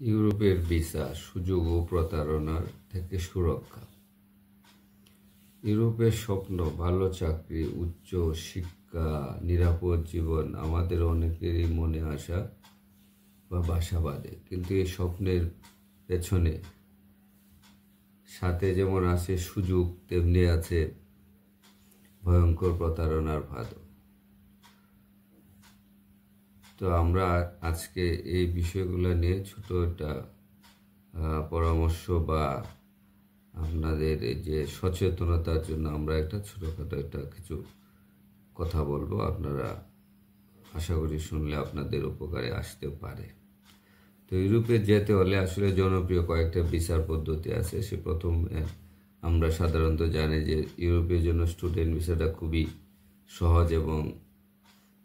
ইউরোপের ভিসা সুযোগ ও প্রতারণার থেকে সুরক্ষা। ইউরোপের স্বপ্ন, ভালো চাকরি, উচ্চ শিক্ষা, নিরাপদ জীবন আমাদের অনেকেরই মনে আসা বা বাসা বাঁধে। কিন্তু এই স্বপ্নের পেছনে সাথে যেমন আছে সুযোগ, তেমনি আছে ভয়ঙ্কর প্রতারণার ফাঁদও। তো আমরা আজকে এই বিষয়গুলো নিয়ে ছোট একটা পরামর্শ বা আপনাদের এই যে সচেতনতার জন্য আমরা একটা ছোটোখাটো একটা কিছু কথা বলবো। আপনারা আশা করি শুনলে আপনাদের উপকারে আসতে পারে। তো ইউরোপে যেতে হলে আসলে জনপ্রিয় কয়েকটা ভিসার পদ্ধতি আছে। সে প্রথম আমরা সাধারণত জানি যে ইউরোপের জন্য স্টুডেন্ট ভিসাটা খুবই সহজ এবং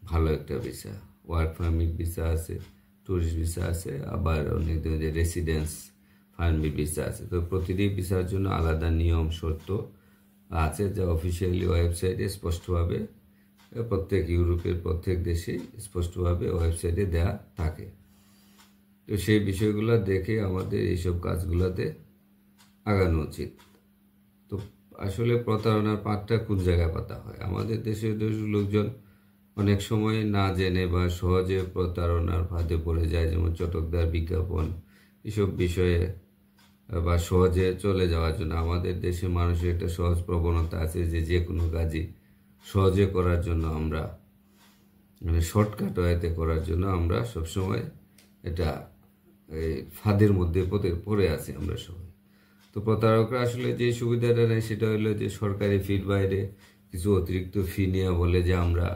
ভালো একটা ভিসা। ওয়ার্ক পারমিট ভিসা আছে, ট্যুরিস্ট ভিসা আছে, আবার অনেক যে রেসিডেন্স পারমিট ভিসা আছে। তো প্রতিটি ভিসার জন্য আলাদা নিয়ম শর্ত আছে, যা অফিসিয়ালি ওয়েবসাইটে স্পষ্টভাবে প্রত্যেক ইউরোপের প্রত্যেক দেশে স্পষ্টভাবে ওয়েবসাইটে দেওয়া থাকে। তো সেই বিষয়গুলো দেখে আমাদের এইসব কাজগুলোতে আগানো উচিত। তো আসলে প্রতারণার পাঠটা কোন জায়গায় পাতা হয়? আমাদের দেশের লোকজন অনেক সময় না জেনে বা সহজে প্রতারণার ফাঁদে পড়ে যায়, যেমন চটকদার বিজ্ঞাপন, এসব বিষয়ে বা সহজে চলে যাওয়ার জন্য আমাদের দেশে মানুষের একটা সহজ প্রবণতা আছে যে কোনো কাজই সহজে করার জন্য আমরা শর্টকাট ওয়েতে করার জন্য আমরা সবসময় এটা এই ফাঁদের মধ্যে পড়ে আছি আমরা সবাই। তো প্রতারকরা আসলে যে সুবিধাটা নেয় সেটা হলো যে সরকারি ফির বাইরে কিছু অতিরিক্ত ফি নিয়ে বলে যে আমরা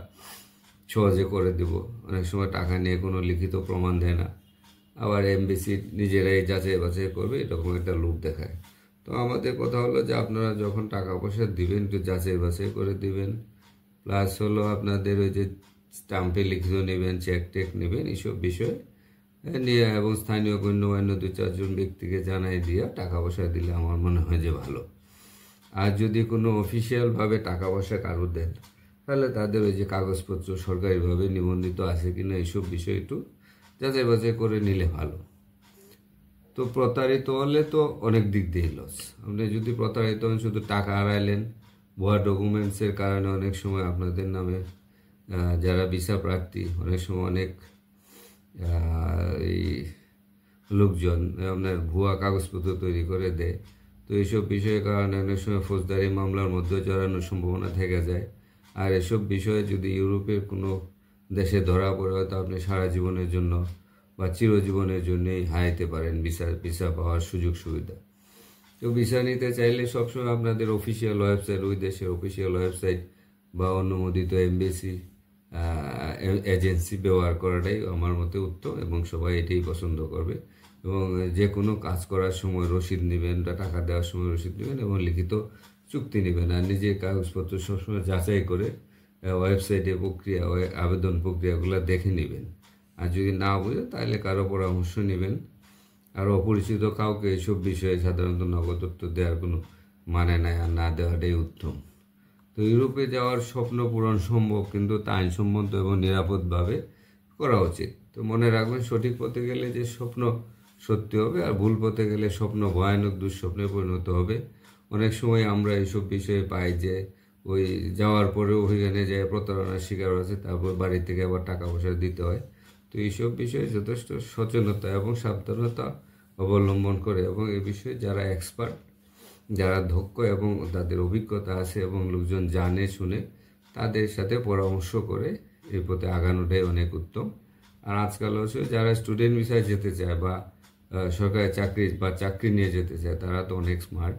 সহজে করে দেব। অনেক সময় টাকা নিয়ে কোনো লিখিত প্রমাণ দেয় না, আবার এমবেসি নিজেরাই যাচাই বাছাই করবে, এরকম একটা লোক দেখায়। তো আমাদের কথা হলো যে আপনারা যখন টাকা পয়সা দিবেন একটু যাচাই বাছাই করে দিবেন, প্লাস হলো আপনাদের ওই যে স্টাম্পে লিখিত নেবেন, চেক টেক নেবেন, এইসব বিষয় নিয়ে এবং স্থানীয় গণ্যমান্য 2-4 জন ব্যক্তিকে জানাই দিয়ে টাকা পয়সা দিলে আমার মনে হয় যে ভালো। আর যদি কোনো অফিসিয়ালভাবে টাকা পয়সা কারো দেন, তাহলে তাদের ওই যে কাগজপত্র সরকারিভাবে নিবন্ধিত আছে কিনা এইসব বিষয় একটু যাচাই বাছাই করে নিলে ভালো। তো প্রতারিত হলে তো অনেক দিক দিয়ে লস। আপনি যদি প্রতারিত হন, শুধু টাকা হারাইলেন, ভুয়া ডকুমেন্টসের কারণে অনেক সময় আপনাদের নামে যারা ভিসা প্রার্থী অনেক সময় অনেক এই লোকজন আপনার ভুয়া কাগজপত্র তৈরি করে দেয়। তো এইসব বিষয়ের কারণে অনেক সময় ফৌজদারি মামলার মধ্যে জড়ানোর সম্ভাবনা থেকে যায়। আর এসব বিষয়ে যদি ইউরোপের কোনো দেশে ধরা পড়ে, হয়তো আপনি সারা জীবনের জন্য বা চিরজীবনের জন্যই হারাইতে পারেন ভিসা পাওয়ার সুযোগ সুবিধা। তো ভিসা নিতে চাইলে সবসময় আপনাদের অফিসিয়াল ওয়েবসাইট, ওই দেশের অফিসিয়াল ওয়েবসাইট বা অনুমোদিত এমবেসি এজেন্সি ব্যবহার করাটাই আমার মতে উত্তম এবং সবাই এটাই পছন্দ করবে। এবং যে কোনো কাজ করার সময় রসিদ নেবেন বা টাকা দেওয়ার সময় রসিদ নেবেন এবং লিখিত চুক্তি নেবেন। আর নিজের কাগজপত্র সবসময় যাচাই করে ওয়েবসাইটে আবেদন প্রক্রিয়াগুলো দেখে নেবেন। আর যদি না বুঝে তাহলে কারো পরামর্শ নেবেন। আর অপরিচিত কাউকে এইসব বিষয়ে সাধারণত নগদ তথ্য দেওয়ার কোনো মানে নাই, আর না দেওয়াটাই উত্তম। তো ইউরোপে যাওয়ার স্বপ্ন পূরণ সম্ভব, কিন্তু তা আইনসম্মত এবং নিরাপদভাবে করা উচিত। তো মনে রাখবেন, সঠিক পথে গেলে যে স্বপ্ন সত্যি হবে, আর ভুল পথে গেলে স্বপ্ন ভয়ানক দুঃস্বপ্নে পরিণত হবে। অনেক সময় আমরা এইসব বিষয়ে পাই যে ওই যাওয়ার পরেও ওইখানে যে প্রতারণার শিকার হয়েছে, তারপর বাড়ি থেকে আবার টাকা পয়সা দিতে হয়। তো এইসব বিষয়ে যথেষ্ট সচেতনতা এবং সাবধানতা অবলম্বন করে এবং এই বিষয়ে যারা এক্সপার্ট, যারা দক্ষ এবং তাদের অভিজ্ঞতা আছে এবং লোকজন জানে শুনে, তাদের সাথে পরামর্শ করে এই পথে আগানোটাই অনেক উত্তম। আর আজকাল হচ্ছে যারা স্টুডেন্ট ভিসায় যেতে চায় বা সরকারি চাকরি নিয়ে যেতে চায়, তারা তো অনেক স্মার্ট।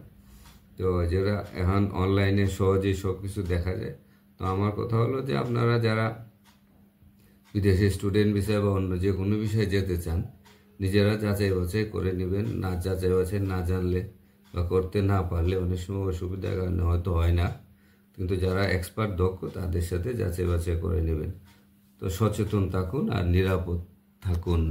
তো যারা এখন অনলাইনে সহজেই সব কিছু দেখা যায়। তো আমার কথা হলো যে আপনারা যারা বিদেশে স্টুডেন্ট ভিসায় বা অন্য যে কোনো বিষয়ে যেতে চান, নিজেরা যাচাই বাছাই করে নেবেন। না যাচাই বাছাই না জানলে বা করতে না পারলে অনেক সময় অসুবিধার কারণে হয়তো হয় না, কিন্তু যারা এক্সপার্ট দক্ষ তাদের সাথে যাচাই বাছাই করে নেবেন। তো সচেতন থাকুন আর নিরাপদ থাকুন।